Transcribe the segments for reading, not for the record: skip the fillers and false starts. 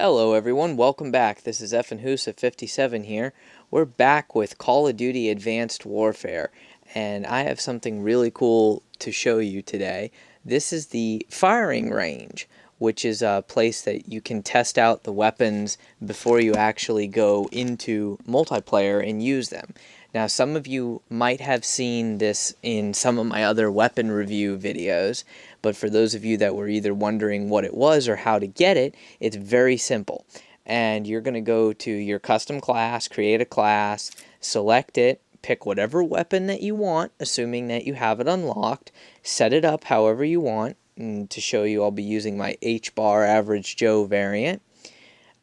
Hello everyone, welcome back. This is FNHoosa57 here. We're back with Call of Duty Advanced Warfare, and I have something really cool to show you today. This is the firing range, which is a place that you can test out the weapons before you actually go into multiplayer and use them. Now, some of you might have seen this in some of my other weapon review videos, but for those of you that were either wondering what it was or how to get it, it's very simple. And you're going to go to your custom class, create a class, select it, pick whatever weapon that you want, assuming that you have it unlocked, set it up however you want. And to show you, I'll be using my H-Bar Average Joe variant.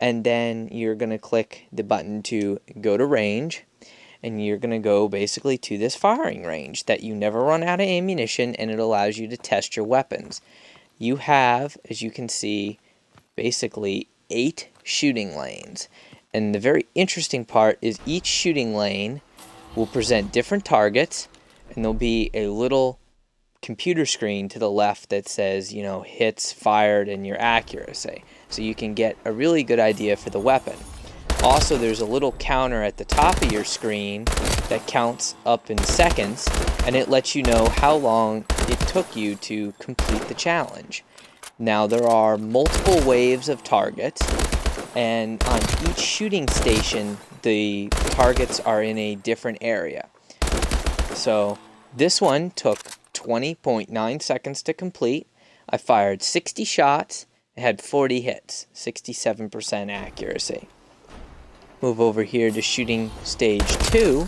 And then you're going to click the button to go to range. And you're going to go basically to this firing range that you never run out of ammunition, and it allows you to test your weapons. You have, as you can see, basically 8 shooting lanes. And the very interesting part is each shooting lane will present different targets, and there'll be a little computer screen to the left that says, hits fired and your accuracy. So you can get a really good idea for the weapon. Also, there's a little counter at the top of your screen that counts up in seconds, and it lets you know how long it took you to complete the challenge. Now, there are multiple waves of targets, and on each shooting station, the targets are in a different area. So, this one took 20.9 seconds to complete. I fired 60 shots, it had 40 hits, 67% accuracy. Move over here to shooting stage 2,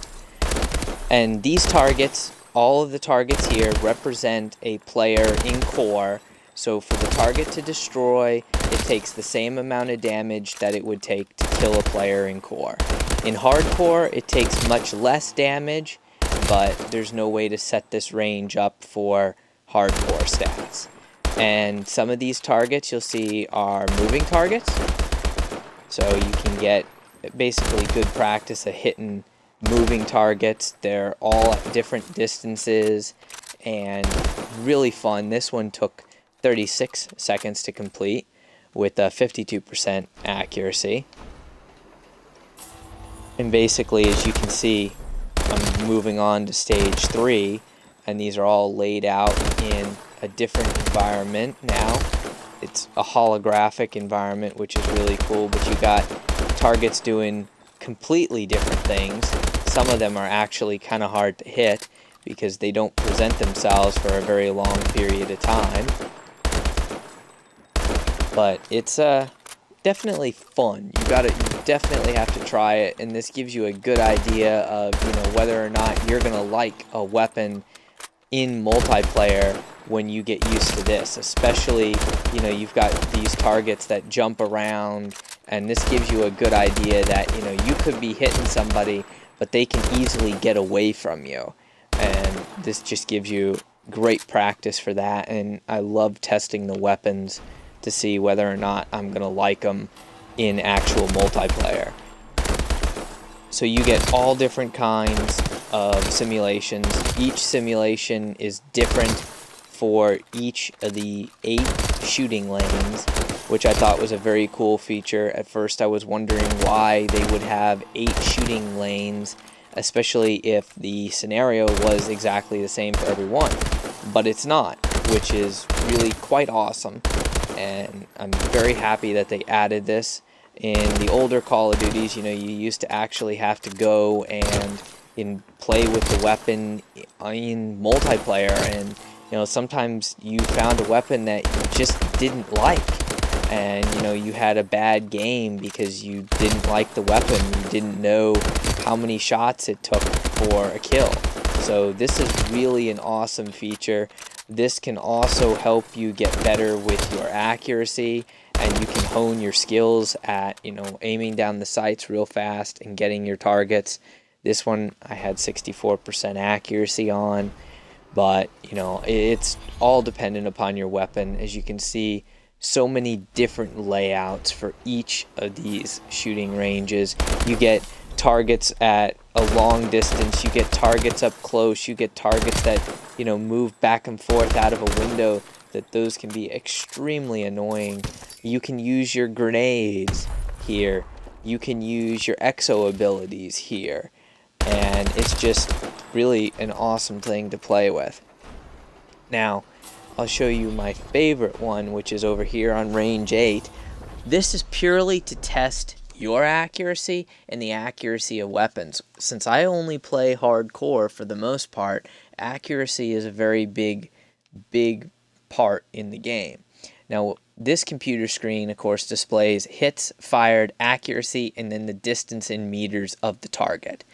and these targets, all of the targets here represent a player in core. So for the target to destroy, it takes the same amount of damage that it would take to kill a player in core. In hardcore, it takes much less damage, but there's no way to set this range up for hardcore stats. And some of these targets you'll see are moving targets, so you can get basically good practice at hitting moving targets. They're all at different distances and really fun. This one took 36 seconds to complete with a 52% accuracy. And basically, as you can see, I'm moving on to stage 3, and these are all laid out in a different environment now. It's a holographic environment, which is really cool, but you got targets doing completely different things. Some of them are actually kind of hard to hit because they don't present themselves for a very long period of time. But it's definitely fun. You definitely have to try it, and this gives you a good idea of whether or not you're gonna like a weapon in multiplayer when you get used to this. Especially, you've got these targets that jump around, and this gives you a good idea that you could be hitting somebody, but they can easily get away from you. And this just gives you great practice for that. And I love testing the weapons to see whether or not I'm gonna like them in actual multiplayer. So you get all different kinds of simulations. Each simulation is different for each of the 8 shooting lanes, which I thought was a very cool feature. At first I was wondering why they would have 8 shooting lanes, especially if the scenario was exactly the same for everyone. But it's not, which is really quite awesome. And I'm very happy that they added this. In the older Call of Duties, you used to actually have to go and play with the weapon in multiplayer, and sometimes you found a weapon that you just didn't like, and you had a bad game because you didn't like the weapon. You didn't know how many shots it took for a kill. So this is really an awesome feature. This can also help you get better with your accuracy, and you can hone your skills at aiming down the sights real fast and getting your targets. This one I had 64% accuracy on, but it's all dependent upon your weapon. As you can see, so many different layouts for each of these shooting ranges. You get targets at a long distance, you get targets up close, you get targets that move back and forth out of a window. that those can be extremely annoying. You can use your grenades here. You can use your exo abilities here. And it's just really an awesome thing to play with. Now, I'll show you my favorite one, which is over here on range 8. This is purely to test your accuracy and the accuracy of weapons. Since I only play hardcore for the most part, accuracy is a very big part in the game. Now, this computer screen, of course, displays hits, fired, accuracy, and then the distance in meters of the target.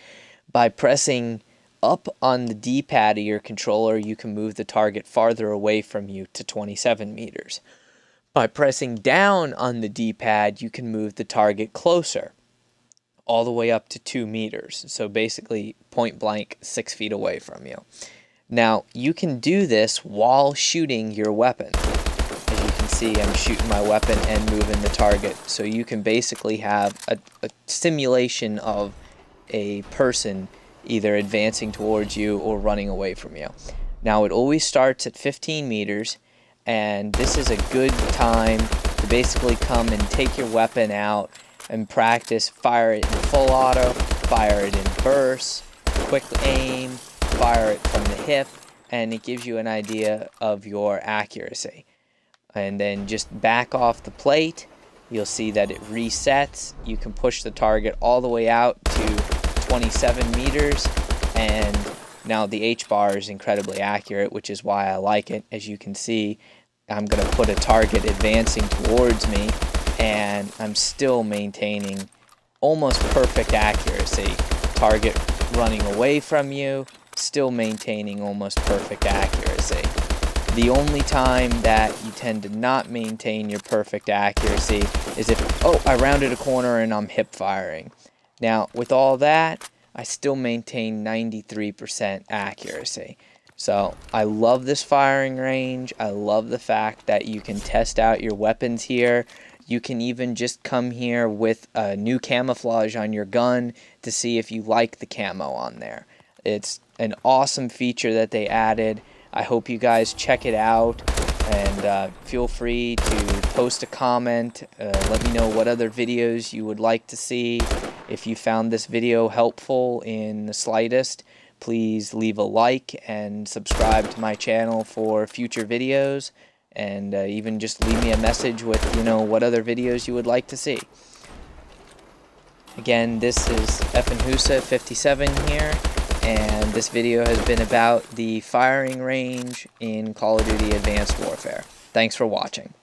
By pressing up on the D-pad of your controller, you can move the target farther away from you to 27 meters. By pressing down on the D-pad, you can move the target closer, all the way up to 2 meters. So basically, point blank, 6 feet away from you. Now, you can do this while shooting your weapon. As you can see, I'm shooting my weapon and moving the target. So you can basically have a simulation of a person either advancing towards you or running away from you. Now, it always starts at 15 meters, and this is a good time to basically come and take your weapon out and practice. Fire it in full auto, fire it in bursts, quick aim, fire it from the hip, and it gives you an idea of your accuracy. And then just back off the plate, you'll see that it resets. You can push the target all the way out to 27 meters, and now the H-bar is incredibly accurate, which is why I like it. As you can see, I'm going to put a target advancing towards me, and I'm still maintaining almost perfect accuracy. Target running away from you, still maintaining almost perfect accuracy. The only time that you tend to not maintain your perfect accuracy is if, oh, I rounded a corner and I'm hip firing. Now, with all that, I still maintain 93% accuracy. So, I love this firing range. I love the fact that you can test out your weapons here. You can even just come here with a new camouflage on your gun to see if you like the camo on there. It's an awesome feature that they added. I hope you guys check it out, and feel free to post a comment. Let me know what other videos you would like to see. If you found this video helpful in the slightest, please leave a like and subscribe to my channel for future videos, and even just leave me a message with, what other videos you would like to see. Again, this is FNHusa57 here, and this video has been about the firing range in Call of Duty Advanced Warfare. Thanks for watching.